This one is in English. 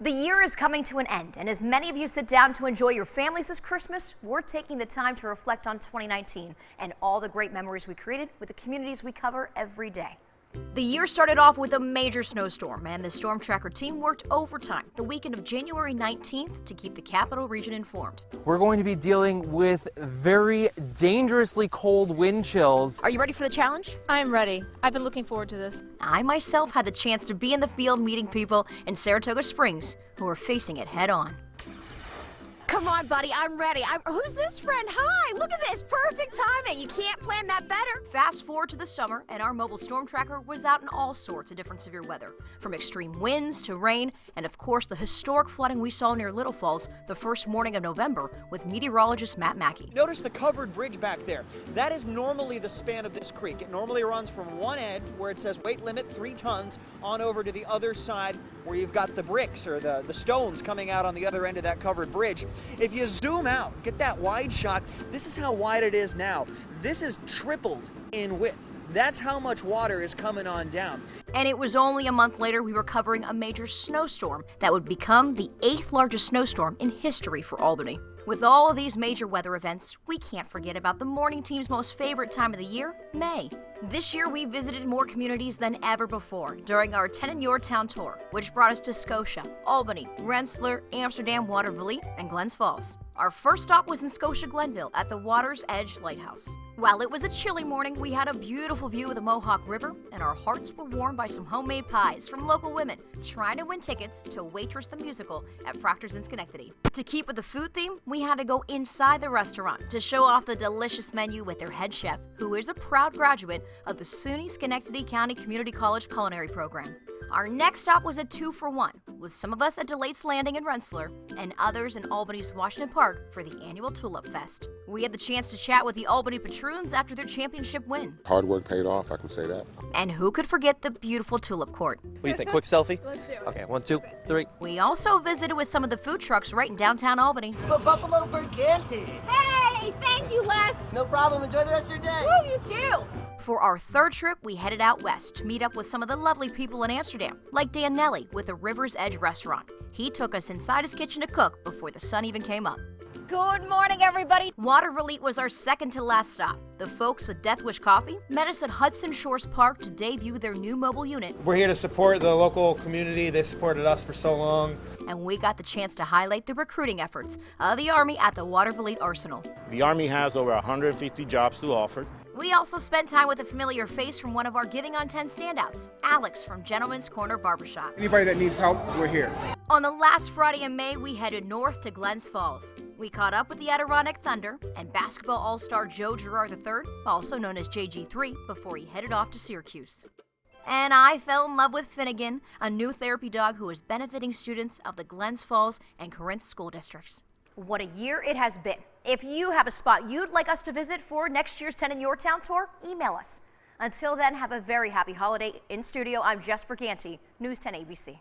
The year is coming to an end, and as many of you sit down to enjoy your families this Christmas, we're taking the time to reflect on 2019 and all the great memories we created with the communities we cover every day. The year started off with a major snowstorm, and the Storm Tracker team worked overtime the weekend of January 19th to keep the capital region informed. We're going to be dealing with very dangerously cold wind chills. Are you ready for the challenge? I'm ready. I've been looking forward to this. I myself had the chance to be in the field meeting people in Saratoga Springs who are facing it head on. Come on, buddy, I'm ready. Who's this friend? Hi, look at this. Perfect timing. You can't plan that better. Fast forward to the summer, and our mobile storm tracker was out in all sorts of different severe weather, from extreme winds to rain, and of course the historic flooding we saw near Little Falls the first morning of November with meteorologist Matt Mackey. Notice the covered bridge back there. That is normally the span of this creek. It normally runs from one end, where it says weight limit 3 tons, on over to the other side where you've got the bricks or the stones coming out on the other end of that covered bridge. If you zoom out, get that wide shot, this is how wide it is now. This is tripled in width. That's how much water is coming on down. And it was only a month later we were covering a major snowstorm that would become the 8th largest snowstorm in history for Albany. With all of these major weather events, we can't forget about the morning team's most favorite time of the year, May. This year we visited more communities than ever before during our 10 in Your Town tour, which brought us to Scotia, Albany, Rensselaer, Amsterdam, Watervliet, and Glens Falls. Our first stop was in Scotia Glenville at the Water's Edge Lighthouse. While it was a chilly morning, we had a beautiful view of the Mohawk River, and our hearts were warmed by some homemade pies from local women trying to win tickets to Waitress the Musical at Proctor's in Schenectady. To keep with the food theme, we had to go inside the restaurant to show off the delicious menu with their head chef, who is a proud graduate of the SUNY Schenectady County Community College Culinary Program. Our next stop was a 2-for-1, with some of us at Delay's Landing in Rensselaer and others in Albany's Washington Park for the annual Tulip Fest. We had the chance to chat with the Albany Patroons after their championship win. Hard work paid off, I can say that. And who could forget the beautiful Tulip Court? What do you think? Quick selfie? Let's do it. Okay, 1, 2, 3. We also visited with some of the food trucks right in downtown Albany. The Buffalo Burganti. Hey, thank you, Les. No problem. Enjoy the rest of your day. Woo, you too. For our third trip, we headed out west to meet up with some of the lovely people in Amsterdam, like Dan Nelly with the River's Edge restaurant. He took us inside his kitchen to cook before the sun even came up. Good morning, everybody. Watervliet was our second to last stop. The folks with Death Wish Coffee met us at Hudson Shores Park to debut their new mobile unit. We're here to support the local community. They supported us for so long. And we got the chance to highlight the recruiting efforts of the Army at the Watervliet Arsenal. The Army has over 150 jobs to offer. We also spent time with a familiar face from one of our Giving on 10 standouts, Alex from Gentleman's Corner Barbershop. Anybody that needs help, we're here. On the last Friday in May, we headed north to Glens Falls. We caught up with the Adirondack Thunder and basketball all-star Joe Girard III, also known as JG3, before he headed off to Syracuse. And I fell in love with Finnegan, a new therapy dog who is benefiting students of the Glens Falls and Corinth school districts. What a year it has been. If you have a spot you'd like us to visit for next year's 10 in Your Town tour, email us. Until then, have a very happy holiday. In studio, I'm Jess Briganti, News 10 ABC.